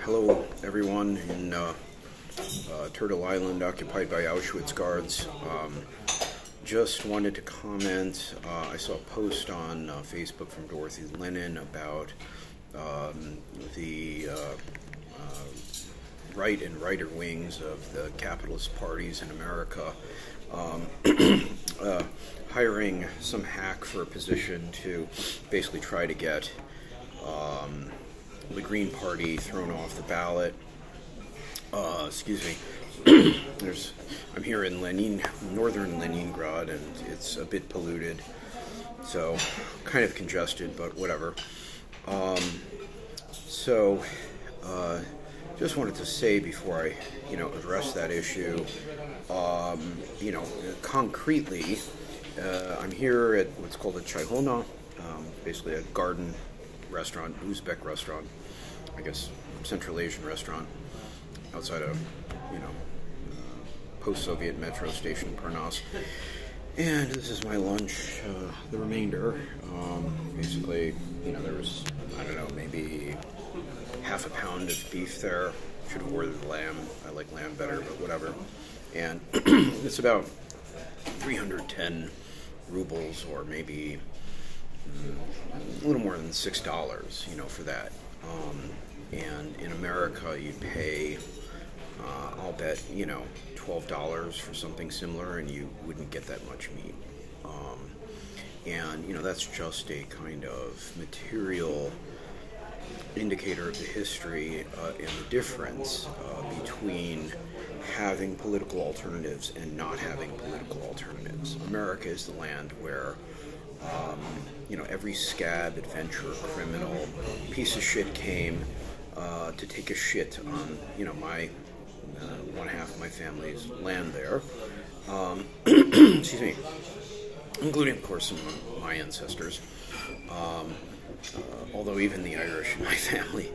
Hello, everyone in Turtle Island, occupied by Auschwitz guards. Just wanted to comment. I saw a post on Facebook from Dorothy Lennon about the right and righter wings of the capitalist parties in America hiring some hack for a position to basically try to get the Green Party thrown off the ballot. Excuse me. I'm here in northern Leningrad, and it's a bit polluted, so kind of congested, but whatever. Just wanted to say before I, address that issue, concretely, I'm here at what's called a Chaihona, basically a garden restaurant, Uzbek restaurant, I guess Central Asian restaurant, outside of, post-Soviet metro station Parnas. And this is my lunch, the remainder. Basically, there was, I don't know, maybe half a pound of beef there. Should have ordered lamb. I like lamb better, but whatever. And it's about 310 rubles, or maybe a little more than $6, for that. And in America, you'd pay, I'll bet, $12 for something similar, and you wouldn't get that much meat. And that's just a kind of material indicator of the history and the difference between having political alternatives and not having political alternatives. America is the land where every scab, adventurer, criminal, piece of shit came to take a shit on, my one half of my family's land there. Excuse me. Including, of course, some of my ancestors. Although even the Irish in my family,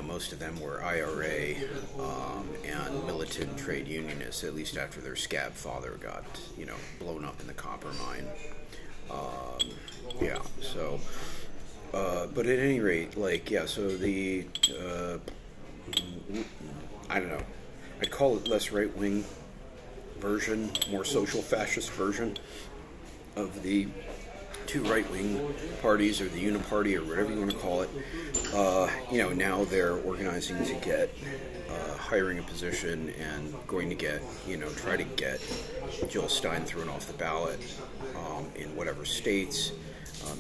most of them were IRA and militant trade unionists, at least after their scab father got, blown up in the copper mine. But at any rate, so the, I don't know, I'd call it less right-wing version, more social fascist version of the two right-wing parties, or the Uniparty, or whatever you want to call it. Now they're organizing to get, hiring a position and going to get, try to get Jill Stein thrown off the ballot in whatever states.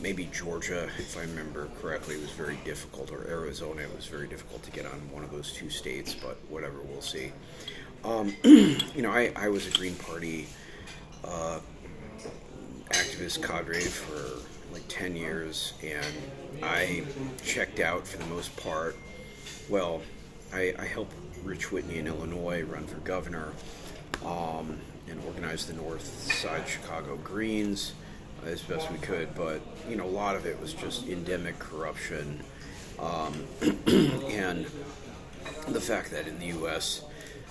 Maybe Georgia, if I remember correctly, was very difficult, or Arizona, it was very difficult to get on one of those two states, but whatever, we'll see. I was a Green Party activist cadre for like 10 years, and I checked out for the most part. Well, I helped Rich Whitney in Illinois run for governor, and organize the North Side Chicago Greens as best we could, but a lot of it was just endemic corruption, and the fact that in the U.S.,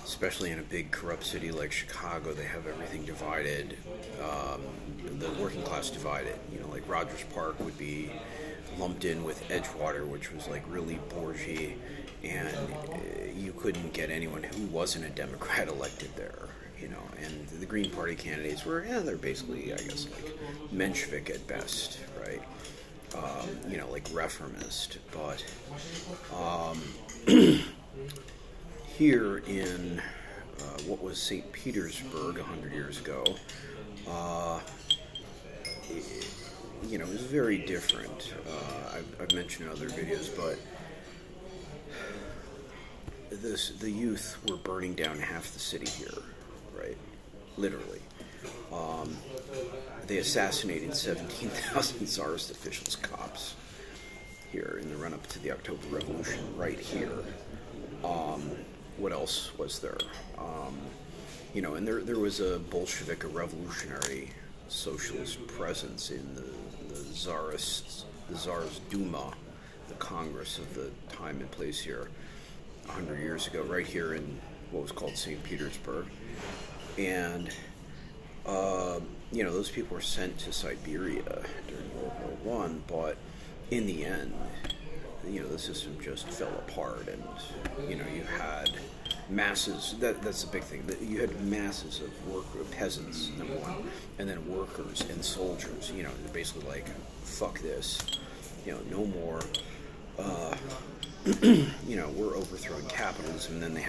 especially in a big corrupt city like Chicago, they have everything divided, the working class divided. Like Rogers Park would be lumped in with Edgewater, which was like really bourgeois, and you couldn't get anyone who wasn't a Democrat elected there. And the Green Party candidates were, they're basically, I guess, like Menshevik at best, right? Like reformist. But here in what was St. Petersburg 100 years ago, it was very different. I've mentioned in other videos, but the youth were burning down half the city here. Right, literally. They assassinated 17,000 Tsarist officials, cops, here in the run-up to the October Revolution, right here. What else was there? And there was a Bolshevik, a revolutionary socialist presence in the Tsar's Duma, the Congress of the time and place here, 100 years ago, right here in what was called St. Petersburg. And, those people were sent to Siberia during World War I, but in the end, the system just fell apart, and you had masses. That's the big thing. That you had masses of peasants, number one, and then workers and soldiers. They're basically like, fuck this. No more. We're overthrowing capitalism, and then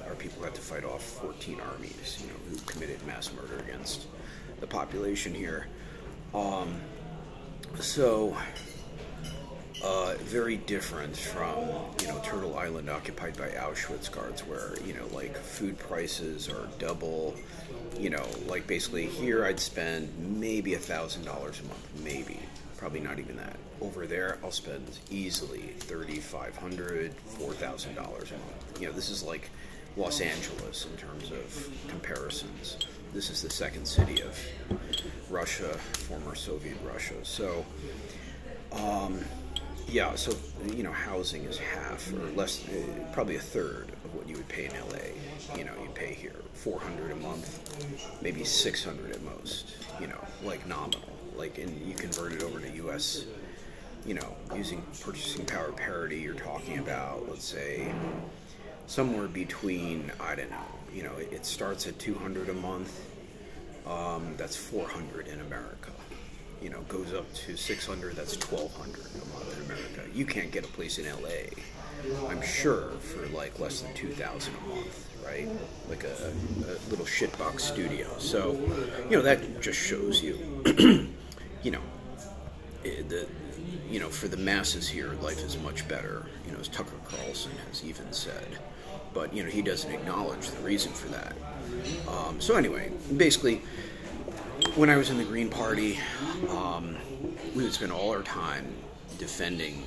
our people had to fight off 14 armies, who committed mass murder against the population here. Very different from, Turtle Island occupied by Auschwitz guards, where, like, food prices are double, like, basically here I'd spend maybe $1,000 a month, maybe. Probably not even that. Over there, I'll spend easily $3,500, $4,000 a month. This is like Los Angeles in terms of comparisons. This is the second city of Russia, former Soviet Russia. So, housing is half or less, probably a third of what you would pay in LA. You pay here $400 a month, maybe $600 at most. Like nominal. Like, and you convert it over to U.S., using purchasing power parity, you're talking about, let's say, somewhere between, I don't know, it starts at $200 a month, that's $400 in America. Goes up to $600, that's $1,200 a month in America. You can't get a place in L.A., I'm sure, for like less than $2,000 a month, right? Like a little shitbox studio. So, that just shows you, for the masses here, life is much better, as Tucker Carlson has even said. But, he doesn't acknowledge the reason for that. So anyway, basically, when I was in the Green Party, we would spend all our time defending,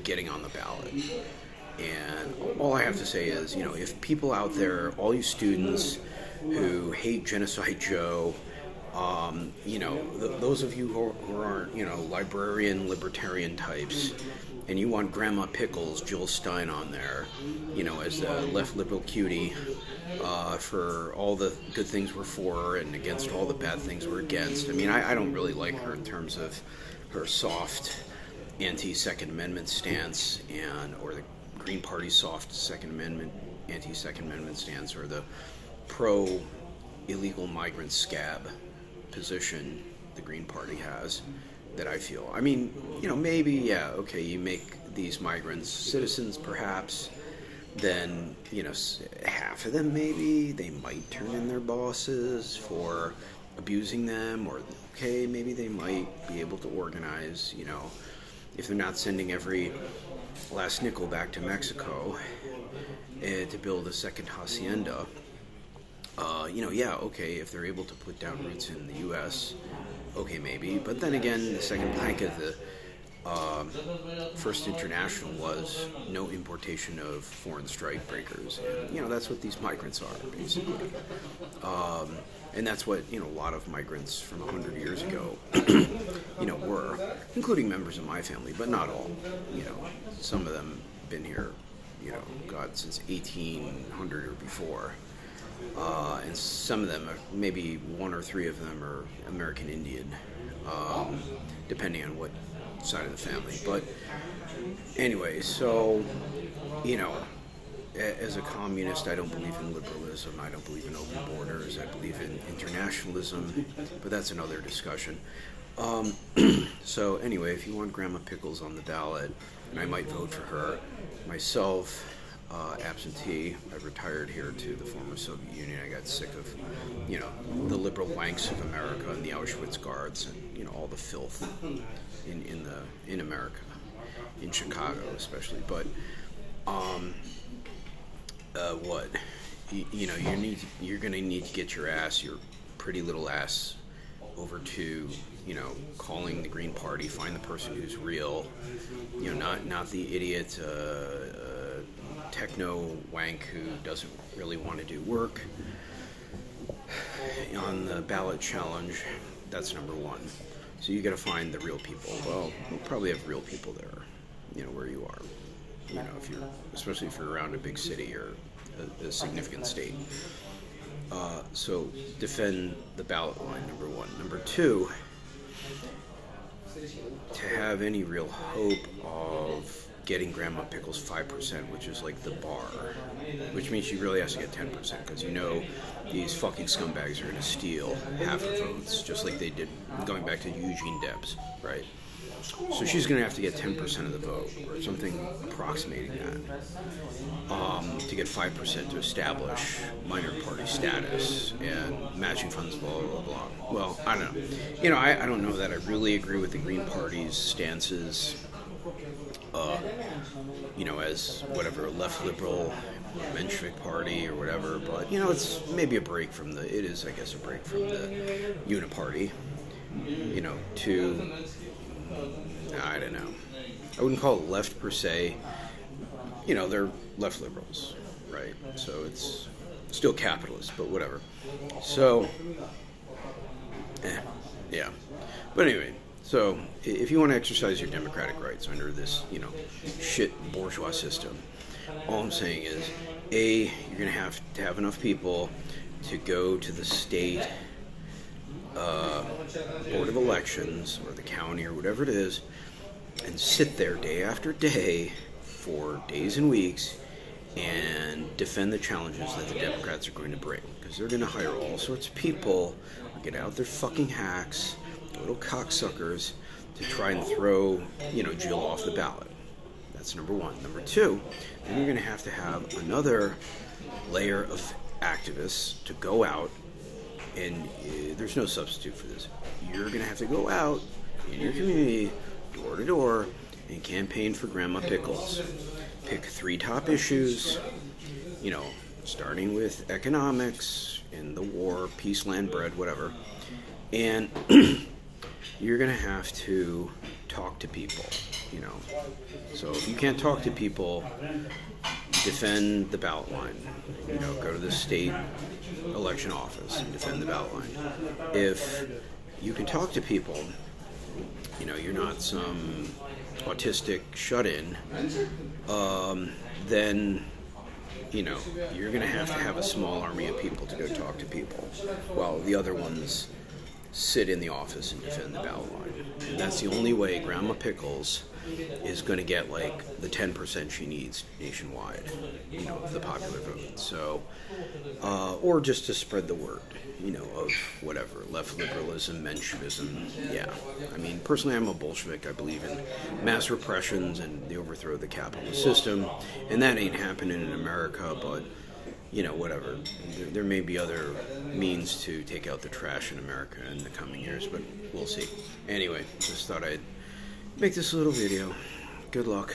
getting on the ballot. And all I have to say is, if people out there, all you students who hate Genocide Joe, those of you who aren't, librarian, libertarian types, and you want Grandma Pickles, Jill Stein on there, as a left liberal cutie, for all the good things we're for and against all the bad things we're against. I mean, I don't really like her in terms of her soft anti-Second Amendment stance, or the Green Party's soft Second Amendment, anti-Second Amendment stance, or the pro-illegal migrant scab position the Green Party has, that I feel. I mean, maybe, you make these migrants citizens, perhaps, then, half of them maybe, they might turn in their bosses for abusing them, or, maybe they might be able to organize, if they're not sending every last nickel back to Mexico to build a second hacienda. If they're able to put down roots in the U.S., maybe. But then again, the second plank of the First International was no importation of foreign strike breakers. And, that's what these migrants are, basically. And that's what, a lot of migrants from 100 years ago, were, including members of my family, but not all. Some of them been here, since 1800 or before. And some of them, maybe one or three of them, are American Indian, depending on what side of the family. But anyway, so, as a communist, I don't believe in liberalism, I don't believe in open borders, I believe in internationalism, but that's another discussion. So anyway, if you want Grandma Pickles on the ballot, and I might vote for her, myself, absentee. I've retired here to the former Soviet Union. I got sick of, the liberal wanks of America and the Auschwitz guards and, all the filth in America, in Chicago especially. But, you're going to need to get your pretty little ass over to, calling the Green Party, find the person who's real, not the idiot, techno wank who doesn't really want to do work on the ballot challenge. That's number one. So you got to find the real people. Well, we'll probably have real people there, where you are. Especially if you're around a big city or a significant state. So defend the ballot line, number one. Number two, to have any real hope of getting Grandma Pickles 5%, which is like the bar, which means she really has to get 10%, because you know these fucking scumbags are going to steal half the votes, just like they did going back to Eugene Debs, right? So she's going to have to get 10% of the vote, or something approximating that, to get 5% to establish minor party status and matching funds, blah, blah, blah. Well, I don't know. You know, I don't know that I really agree with the Green Party's stances, you know, as whatever, left liberal, Menshevik party or whatever, but, you know, it's maybe a break from the, it is, I guess, a break from the uniparty, you know, to, I don't know, I wouldn't call it left per se, you know, they're left liberals, right, so it's still capitalist, but whatever, so, yeah, but anyway, so if you want to exercise your democratic rights under this, you know, shit bourgeois system, all I'm saying is, A, you're going to have enough people to go to the state board of elections or the county or whatever it is and sit there day after day for days and weeks and defend the challenges that the Democrats are going to bring, because they're going to hire all sorts of people who get out their fucking hacks, little cocksuckers, to try and throw, you know, Jill off the ballot. That's number one. Number two, then you're going to have another layer of activists to go out, and there's no substitute for this. You're going to have to go out in your community, door to door, and campaign for Grandma Pickles. Pick 3 top issues, you know, starting with economics and the war, peace, land, bread, whatever. And you're going to have to talk to people, you know. So if you can't talk to people, defend the ballot line. You know, go to the state election office and defend the ballot line. If you can talk to people, you know, you're not some autistic shut-in, then, you know, you're going to have a small army of people to go talk to people, while the other ones sit in the office and defend the ballot line. And that's the only way Grandma Pickles is going to get, like, the 10% she needs nationwide, you know, of the popular vote. So, or just to spread the word, you know, of whatever, left liberalism, Menshevism, yeah. I mean, personally, I'm a Bolshevik. I believe in mass repressions and the overthrow of the capitalist system, and that ain't happening in America, but, you know, whatever. There may be other means to take out the trash in America in the coming years, but we'll see. Anyway, just thought I'd make this little video. Good luck.